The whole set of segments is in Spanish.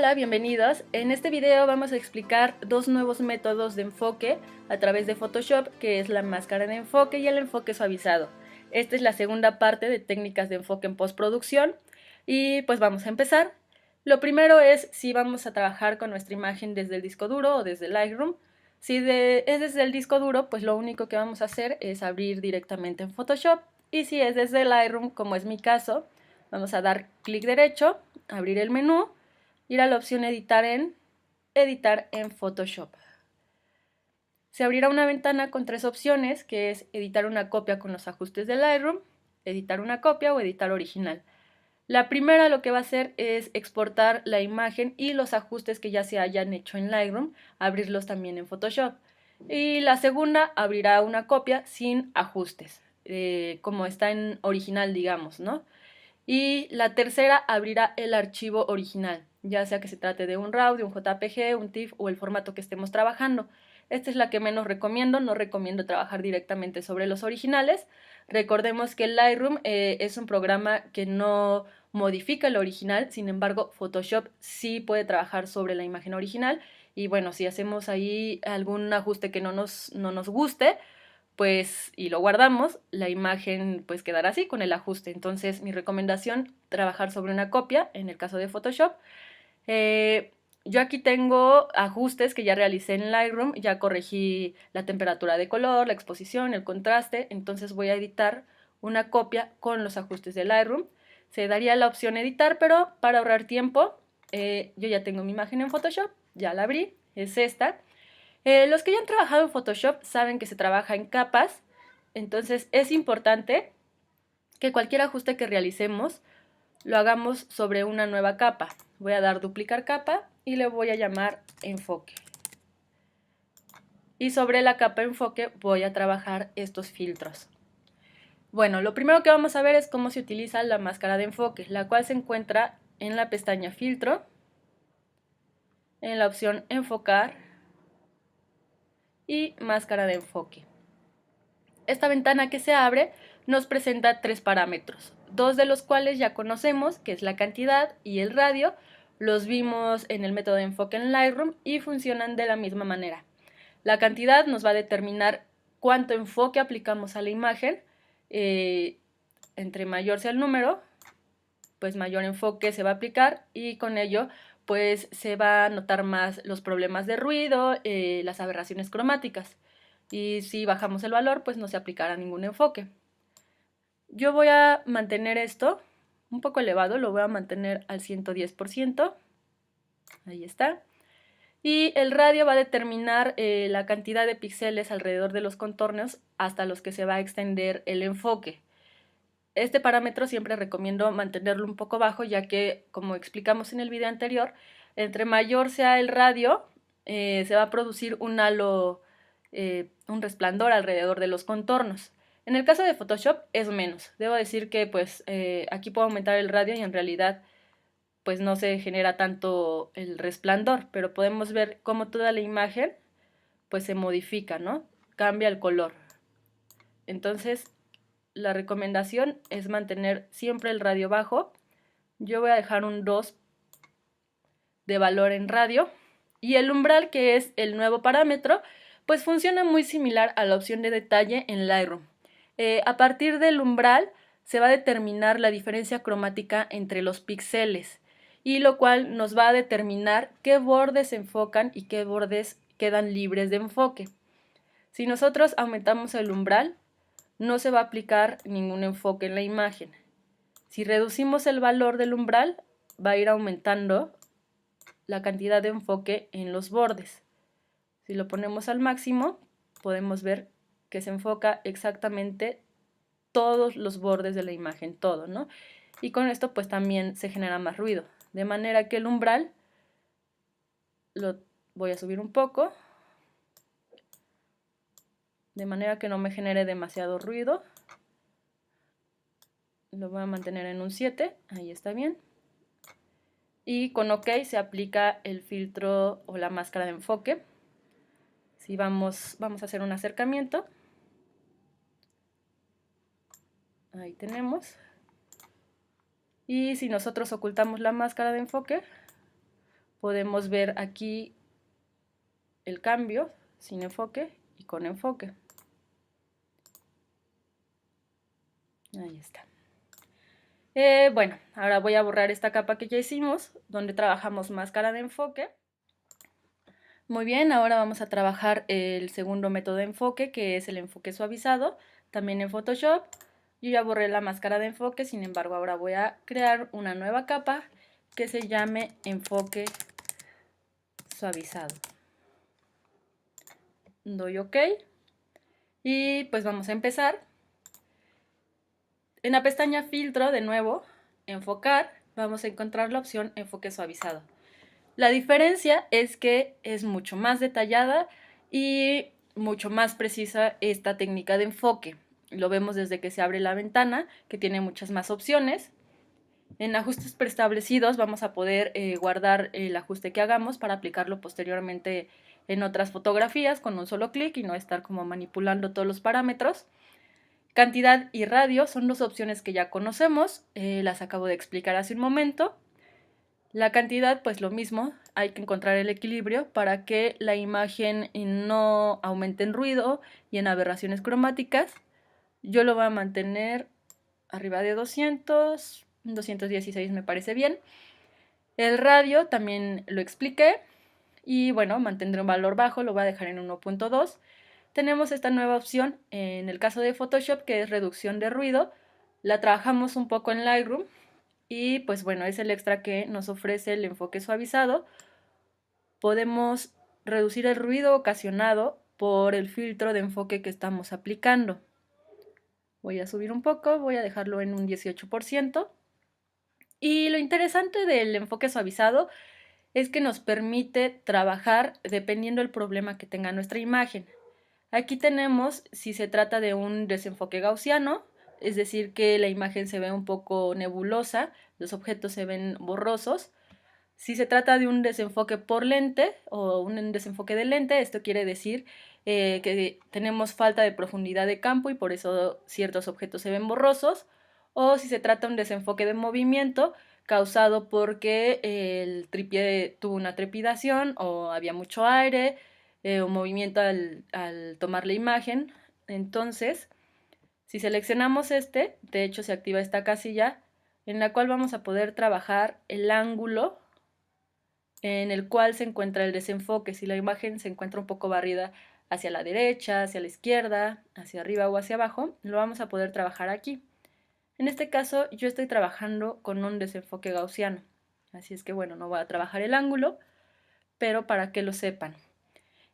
Hola, bienvenidos. En este video vamos a explicar dos nuevos métodos de enfoque a través de Photoshop, que es la máscara de enfoque y el enfoque suavizado. Esta es la segunda parte de técnicas de enfoque en postproducción y pues vamos a empezar. Lo primero es si vamos a trabajar con nuestra imagen desde el disco duro o desde Lightroom. Si es desde el disco duro, pues lo único que vamos a hacer es abrir directamente en Photoshop, y si es desde Lightroom, como es mi caso, vamos a dar clic derecho, abrir el menú, ir a la opción editar en Photoshop. Se abrirá una ventana con tres opciones, que es editar una copia con los ajustes de Lightroom, editar una copia o editar original. La primera lo que va a hacer es exportar la imagen y los ajustes que ya se hayan hecho en Lightroom, abrirlos también en Photoshop. Y la segunda abrirá una copia sin ajustes, como está en original, digamos, ¿no? Y la tercera abrirá el archivo original, ya sea que se trate de un RAW, de un JPG, un TIFF o el formato que estemos trabajando. Esta es la que menos recomiendo, no recomiendo trabajar directamente sobre los originales. Recordemos que Lightroom es un programa que no modifica el original, sin embargo Photoshop sí puede trabajar sobre la imagen original, y bueno, si hacemos ahí algún ajuste que no nos guste, pues, y lo guardamos, la imagen pues quedará así con el ajuste. Entonces mi recomendación, trabajar sobre una copia en el caso de Photoshop. Yo aquí tengo ajustes que ya realicé en Lightroom, ya corregí la temperatura de color, la exposición, el contraste, entonces voy a editar una copia con los ajustes de Lightroom. Se daría la opción editar, pero para ahorrar tiempo, yo ya tengo mi imagen en Photoshop, ya la abrí, es esta. Los que ya han trabajado en Photoshop saben que se trabaja en capas, entonces es importante que cualquier ajuste que realicemos lo hagamos sobre una nueva capa. Voy a dar duplicar capa y le voy a llamar enfoque. Y sobre la capa enfoque voy a trabajar estos filtros. Bueno, lo primero que vamos a ver es cómo se utiliza la máscara de enfoque, la cual se encuentra en la pestaña filtro, en la opción enfocar y máscara de enfoque. Esta ventana que se abre nos presenta tres parámetros, dos de los cuales ya conocemos, que es la cantidad y el radio. Los vimos en el método de enfoque en Lightroom y funcionan de la misma manera. La cantidad nos va a determinar cuánto enfoque aplicamos a la imagen. Entre mayor sea el número, pues mayor enfoque se va a aplicar, y con ello pues se va a notar más los problemas de ruido, las aberraciones cromáticas. Y si bajamos el valor, pues no se aplicará ningún enfoque. Yo voy a mantener esto un poco elevado, lo voy a mantener al 110%. Ahí está. Y el radio va a determinar la cantidad de píxeles alrededor de los contornos hasta los que se va a extender el enfoque. Este parámetro siempre recomiendo mantenerlo un poco bajo, ya que, como explicamos en el video anterior, entre mayor sea el radio, se va a producir un halo, un resplandor alrededor de los contornos. En el caso de Photoshop es menos. Debo decir que pues aquí puedo aumentar el radio y en realidad pues no se genera tanto el resplandor, pero podemos ver cómo toda la imagen pues se modifica, ¿no? Cambia el color. Entonces la recomendación es mantener siempre el radio bajo. Yo voy a dejar un 2 de valor en radio, y el umbral, que es el nuevo parámetro, pues funciona muy similar a la opción de detalle en Lightroom. A partir del umbral se va a determinar la diferencia cromática entre los píxeles, y lo cual nos va a determinar qué bordes se enfocan y qué bordes quedan libres de enfoque. Si nosotros aumentamos el umbral, no se va a aplicar ningún enfoque en la imagen. Si reducimos el valor del umbral, va a ir aumentando la cantidad de enfoque en los bordes. Si lo ponemos al máximo, podemos ver que se enfoca exactamente todos los bordes de la imagen, todo, ¿no? Y con esto pues también se genera más ruido, de manera que el umbral lo voy a subir un poco, de manera que no me genere demasiado ruido. Lo voy a mantener en un 7, ahí está bien. Y con OK se aplica el filtro o la máscara de enfoque. Si vamos a hacer un acercamiento. Ahí tenemos. Y si nosotros ocultamos la máscara de enfoque, podemos ver aquí el cambio sin enfoque y con enfoque. Ahí está. Bueno, ahora voy a borrar esta capa que ya hicimos, donde trabajamos máscara de enfoque. Muy bien, ahora vamos a trabajar el segundo método de enfoque, que es el enfoque suavizado, también en Photoshop. Yo ya borré la máscara de enfoque, sin embargo ahora voy a crear una nueva capa que se llame enfoque suavizado. Doy OK y pues vamos a empezar. En la pestaña filtro, de nuevo, enfocar, vamos a encontrar la opción enfoque suavizado. La diferencia es que es mucho más detallada y mucho más precisa esta técnica de enfoque. Lo vemos desde que se abre la ventana, que tiene muchas más opciones. En ajustes preestablecidos vamos a poder guardar el ajuste que hagamos para aplicarlo posteriormente en otras fotografías con un solo clic y no estar como manipulando todos los parámetros. Cantidad y radio son dos opciones que ya conocemos, las acabo de explicar hace un momento. La cantidad, pues lo mismo, hay que encontrar el equilibrio para que la imagen no aumente en ruido y en aberraciones cromáticas. Yo lo voy a mantener arriba de 200, 216 me parece bien. El radio también lo expliqué y bueno, mantendré un valor bajo, lo voy a dejar en 1.2. Tenemos esta nueva opción en el caso de Photoshop, que es reducción de ruido. La trabajamos un poco en Lightroom y pues bueno, es el extra que nos ofrece el enfoque suavizado. Podemos reducir el ruido ocasionado por el filtro de enfoque que estamos aplicando. Voy a subir un poco, voy a dejarlo en un 18%. Y lo interesante del enfoque suavizado es que nos permite trabajar dependiendo del problema que tenga nuestra imagen. Aquí tenemos si se trata de un desenfoque gaussiano, es decir, que la imagen se ve un poco nebulosa, los objetos se ven borrosos. Si se trata de un desenfoque por lente o un desenfoque de lente, esto quiere decir que tenemos falta de profundidad de campo y por eso ciertos objetos se ven borrosos. O si se trata de un desenfoque de movimiento causado porque el trípode tuvo una trepidación o había mucho aire o movimiento al tomar la imagen. Entonces, si seleccionamos este, de hecho se activa esta casilla en la cual vamos a poder trabajar el ángulo en el cual se encuentra el desenfoque. Si la imagen se encuentra un poco barrida hacia la derecha, hacia la izquierda, hacia arriba o hacia abajo, lo vamos a poder trabajar aquí. En este caso yo estoy trabajando con un desenfoque gaussiano, así es que bueno, no voy a trabajar el ángulo, pero para que lo sepan.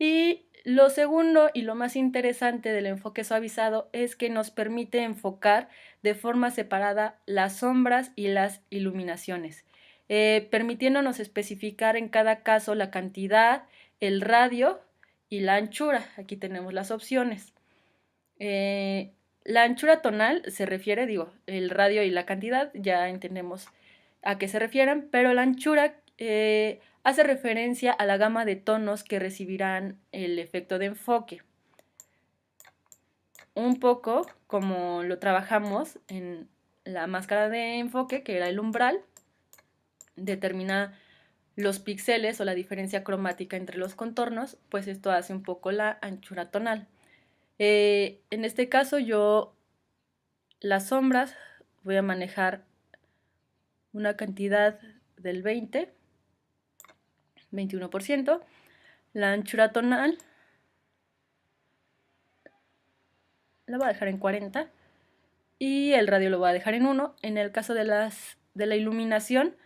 Y lo segundo y lo más interesante del enfoque suavizado es que nos permite enfocar de forma separada las sombras y las iluminaciones, permitiéndonos especificar en cada caso la cantidad, el radio y la anchura. Aquí tenemos las opciones. La anchura tonal se refiere, el radio y la cantidad, ya entendemos a qué se refieren, pero la anchura hace referencia a la gama de tonos que recibirán el efecto de enfoque. Un poco como lo trabajamos en la máscara de enfoque, que era el umbral, determina los píxeles o la diferencia cromática entre los contornos, pues esto hace un poco la anchura tonal. En este caso yo las sombras voy a manejar una cantidad del 21%, la anchura tonal la voy a dejar en 40 y el radio lo voy a dejar en 1. En el caso de la iluminación,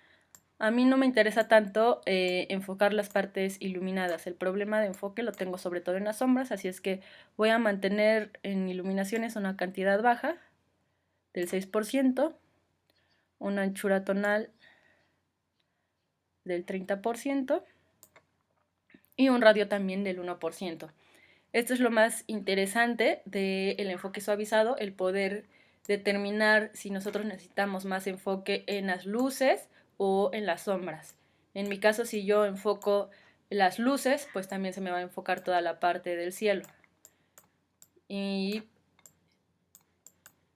a mí no me interesa tanto enfocar las partes iluminadas. El problema de enfoque lo tengo sobre todo en las sombras, así es que voy a mantener en iluminaciones una cantidad baja del 6%, una anchura tonal del 30% y un radio también del 1%. Esto es lo más interesante del enfoque suavizado, el poder determinar si nosotros necesitamos más enfoque en las luces o en las sombras. En mi caso, si yo enfoco las luces, pues también se me va a enfocar toda la parte del cielo. Y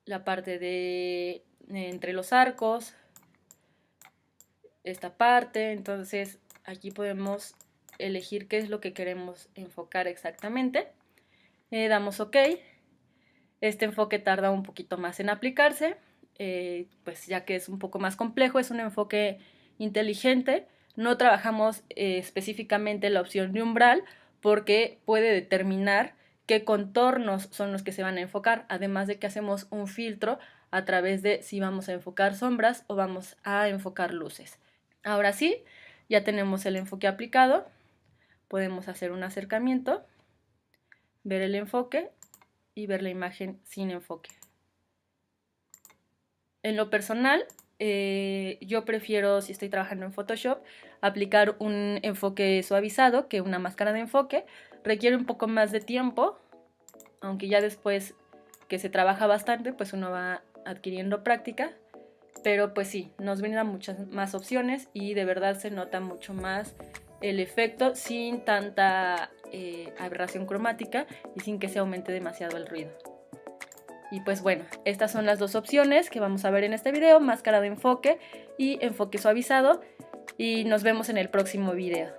la parte de entre los arcos, esta parte, entonces aquí podemos elegir qué es lo que queremos enfocar exactamente. Damos OK. Este enfoque tarda un poquito más en aplicarse, pues ya que es un poco más complejo, es un enfoque inteligente. No trabajamos específicamente la opción de umbral porque puede determinar qué contornos son los que se van a enfocar, además de que hacemos un filtro a través de si vamos a enfocar sombras o vamos a enfocar luces. Ahora sí, ya tenemos el enfoque aplicado, podemos hacer un acercamiento, ver el enfoque y ver la imagen sin enfoque. En lo personal, yo prefiero, si estoy trabajando en Photoshop, aplicar un enfoque suavizado que una máscara de enfoque. Requiere un poco más de tiempo, aunque ya después que se trabaja bastante, pues uno va adquiriendo práctica. Pero pues sí, nos brinda muchas más opciones y de verdad se nota mucho más el efecto sin tanta aberración cromática y sin que se aumente demasiado el ruido. Y pues bueno, estas son las dos opciones que vamos a ver en este video, máscara de enfoque y enfoque suavizado, y nos vemos en el próximo video.